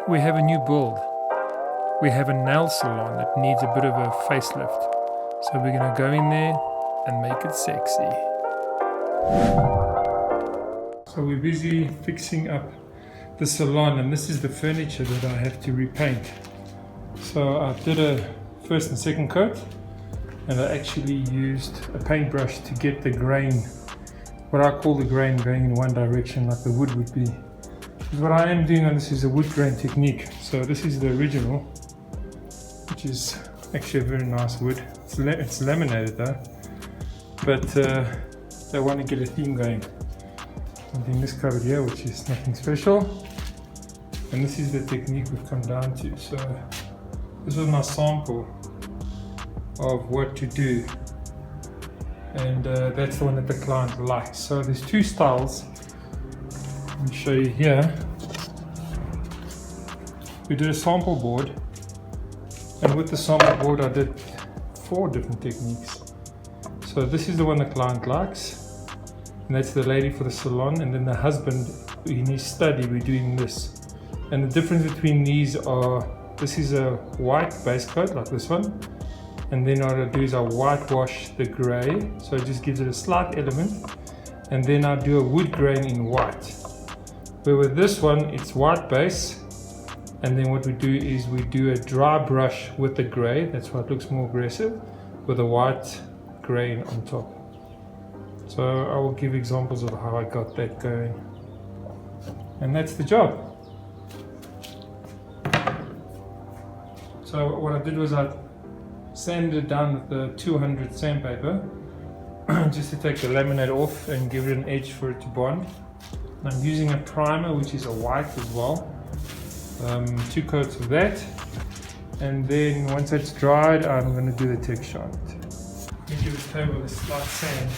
We have a new build. We have a nail salon that needs a bit of a facelift. So we're going to go in there and make it sexy. So we're busy fixing up the salon, and this is the furniture that I have to repaint. So I did a first and second coat, and I actually used a paintbrush to get the grain, what I call the grain, going in one direction like the wood would be. Because what I am doing on this is a wood grain technique. So this is the original, which is actually a very nice wood. It's laminated though, but I want to get a theme going. I'm doing this covered here, which is nothing special, and this is the technique we've come down to. So this was my sample of what to do, and that's the one that the client likes. So there's two styles. Let me show you here. We did a sample board, and with the sample board I did 4 different techniques. So this is the one the client likes, and that's the lady for the salon, and then the husband in his study we're doing this. And the difference between these are, this is a white base coat like this one, and then what I do is I whitewash the grey, so it just gives it a slight element, and then I do a wood grain in white. Where with this one it's white base, and then what we do is we do a dry brush with the grey, that's why it looks more aggressive, with a white grain on top. So I will give examples of how I got that going, and that's the job. So what I did was I sanded it down with the 200 sandpaper just to take the laminate off and give it an edge for it to bond. And I'm using a primer which is a white as well, 2 coats of that, and then once it's dried I'm going to do the texture on it. Let me give this table a slight sand.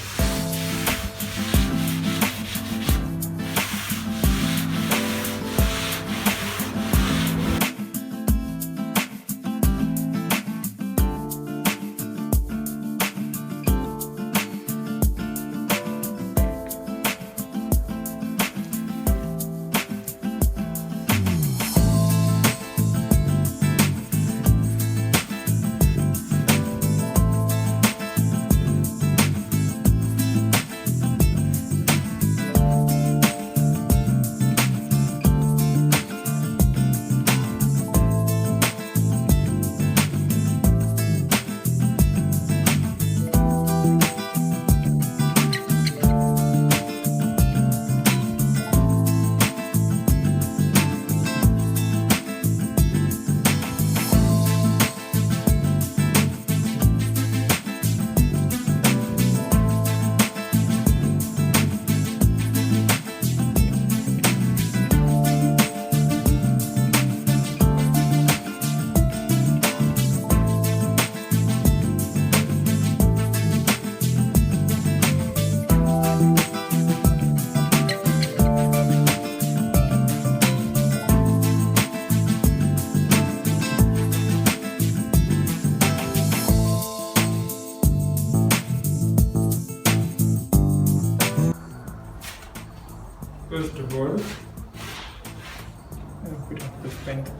First of all, I'll put up this paint.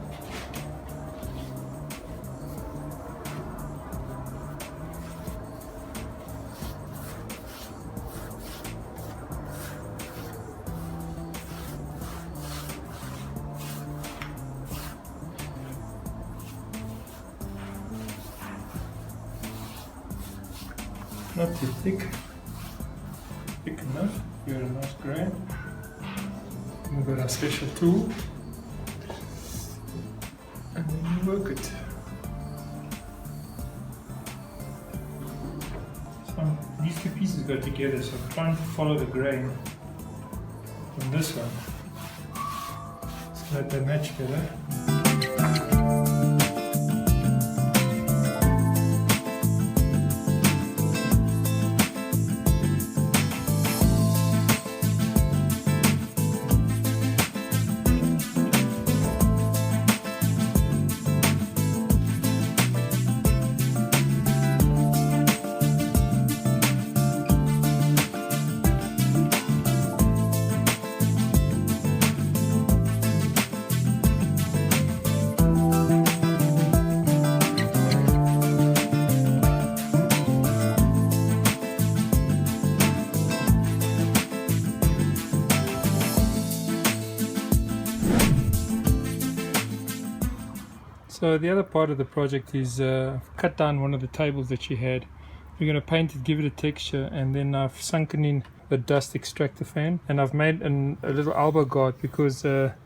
Not too thick, thick enough. Give it a nice grain. We've got our special tool, and then you work it. So these 2 pieces go together, so I'm trying to follow the grain from this one, so that they match better. So the other part of the project is I've cut down one of the tables that she had. We're going to paint it, give it a texture, and then I've sunken in the dust extractor fan, and I've made a little elbow guard because her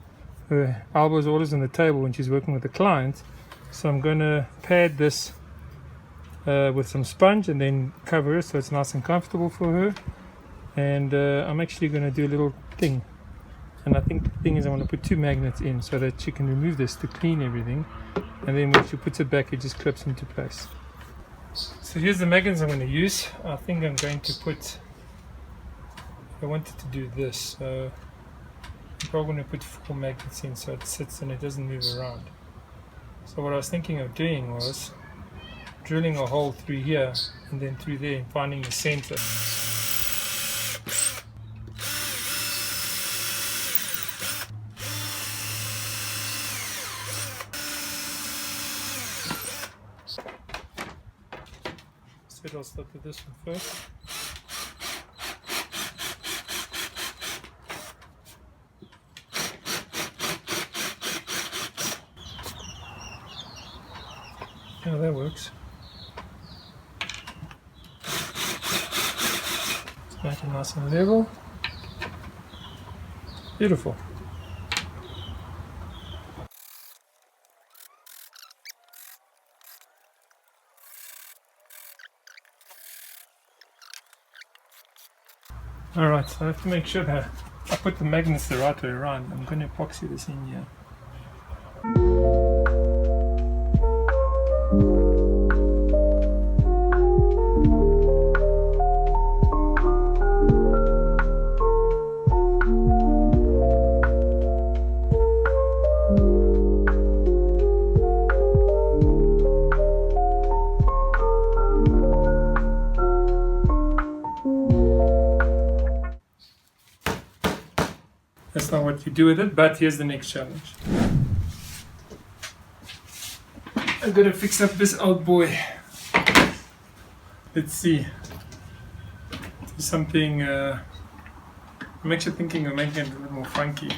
elbow is always on the table when she's working with the client. So I'm going to pad this with some sponge and then cover it so it's nice and comfortable for her. And I'm actually going to do a little thing, and I think the thing is I want to put 2 magnets in so that she can remove this to clean everything, and then when she puts it back it just clips into place. So here's the magnets I'm going to use. I think I'm going to put, I wanted to do this, so I'm probably going to put 4 magnets in so it sits and it doesn't move around. So what I was thinking of doing was drilling a hole through here and then through there and finding the center. So I'll start with this one first. Yeah, that works. Let's make it nice and level. Beautiful. Alright, so I have to make sure that I put the magnets the right way around. I'm going to epoxy this in here. That's not what you do with it, but here's the next challenge. I'm gonna fix up this old boy. Let's see. Do something, I'm actually thinking of making it a little more funky.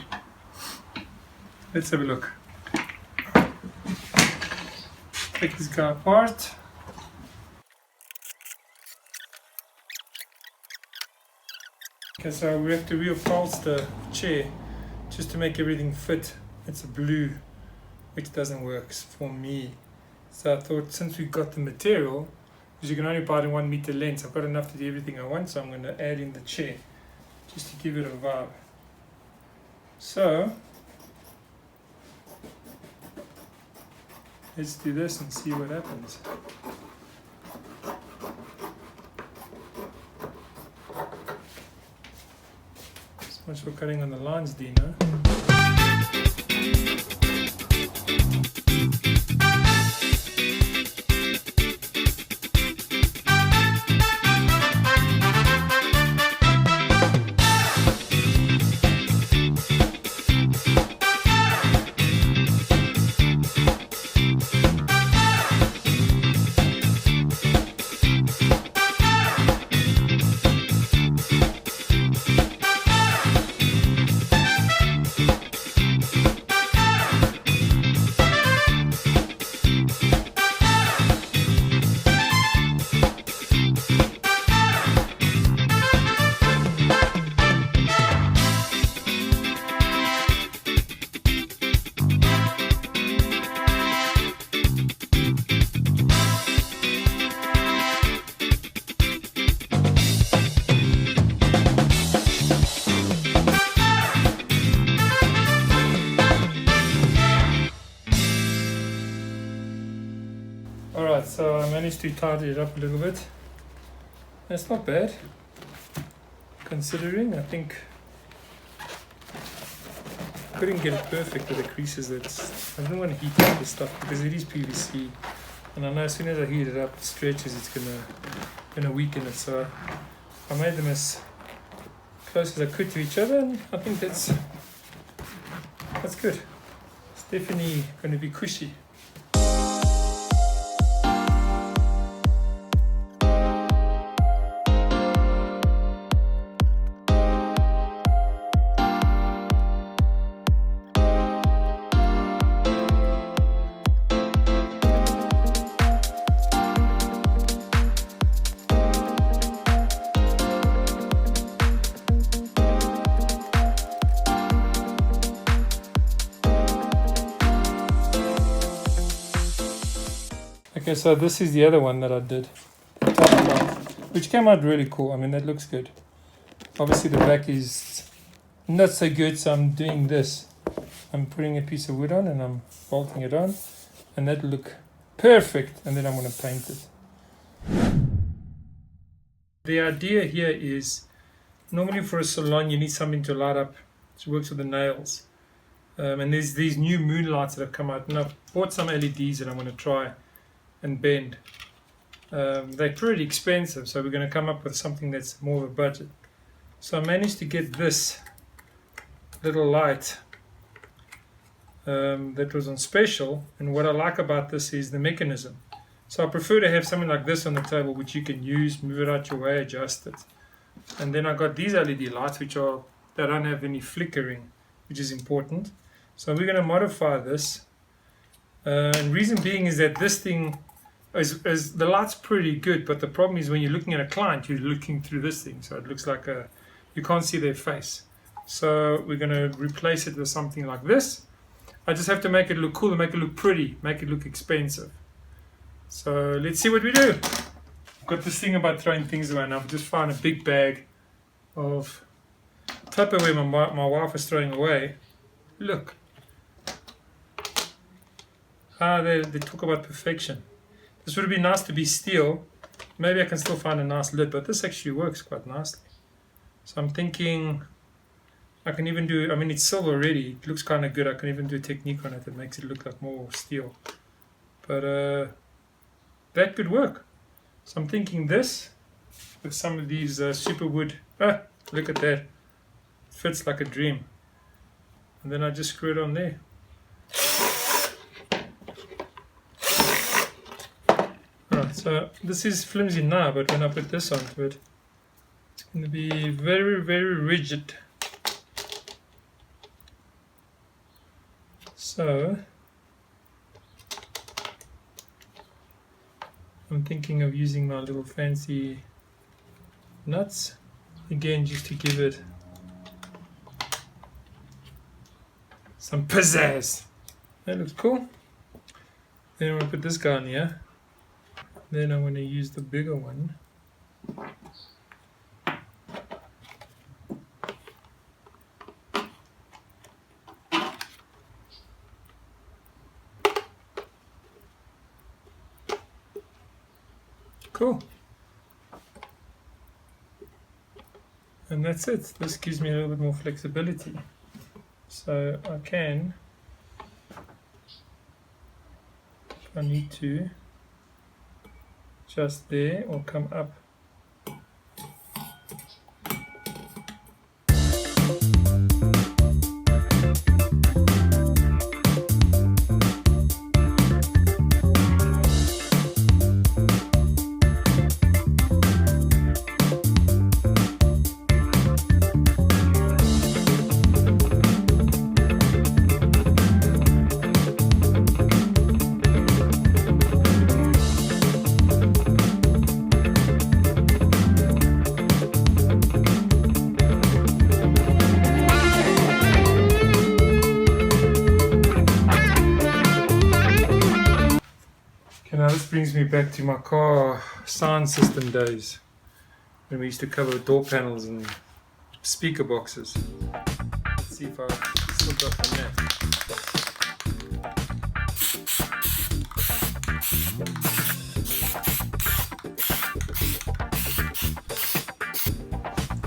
Let's have a look. Take this guy apart. Okay, so we have to reupholster the chair just to make everything fit. It's a blue, which doesn't work for me. So I thought since we got the material, because you can only buy it in 1 meter length, I've got enough to do everything I want, so I'm going to add in the chair just to give it a vibe. So let's do this and see what happens. Much for cutting on the lines, Dina. Alright, so I managed to tidy it up a little bit. That's not bad, considering. I think I couldn't get it perfect with the creases. I don't want to heat up this stuff because it is PVC, and I know as soon as I heat it up, it stretches. It's gonna weaken it. So I made them as close as I could to each other, and I think that's good. It's definitely going to be cushy. Okay, so this is the other one that I did, the top part, which came out really cool. I mean, that looks good. Obviously the back is not so good, so I'm doing this. I'm putting a piece of wood on and I'm bolting it on, and that'll look perfect, and then I'm going to paint it. The idea here is, normally for a salon you need something to light up, which works with the nails. And there's these new moon lights that have come out, and I've bought some LEDs that I'm going to try and bend. They're pretty expensive, so we're going to come up with something that's more of a budget. So I managed to get this little light that was on special, and what I like about this is the mechanism. So I prefer to have something like this on the table, which you can use, move it out your way, adjust it. And then I got these LED lights, which are, they don't have any flickering, which is important. So we're going to modify this. And reason being is that this thing is the light's pretty good, but the problem is when you're looking at a client, you're looking through this thing, so it looks like you can't see their face. So we're going to replace it with something like this. I just have to make it look cool, and make it look pretty, make it look expensive. So let's see what we do. I've got this thing about throwing things away, and I've just found a big bag of Tupperware my wife is throwing away. Look. They talk about perfection. This would be nice to be steel. Maybe I can still find a nice lid, but this actually works quite nicely. So I'm thinking I can even do, I mean, it's silver already, it looks kind of good. I can even do a technique on it that makes it look like more steel. But that could work. So I'm thinking this with some of these super wood. Look at that. It fits like a dream. And then I just screw it on there. Alright, so this is flimsy now, but when I put this onto it, it's going to be very, very rigid. So I'm thinking of using my little fancy nuts again, just to give it some pizzazz. That looks cool. Then I'm going to put this guy on here. Then I'm going to use the bigger one. Cool. And that's it. This gives me a little bit more flexibility. So I can, if I need to, just there or come up. Now this brings me back to my car sound system days, when we used to cover door panels and speaker boxes. Let's see if I still got the net.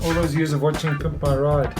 All those years of watching Pimp My Ride.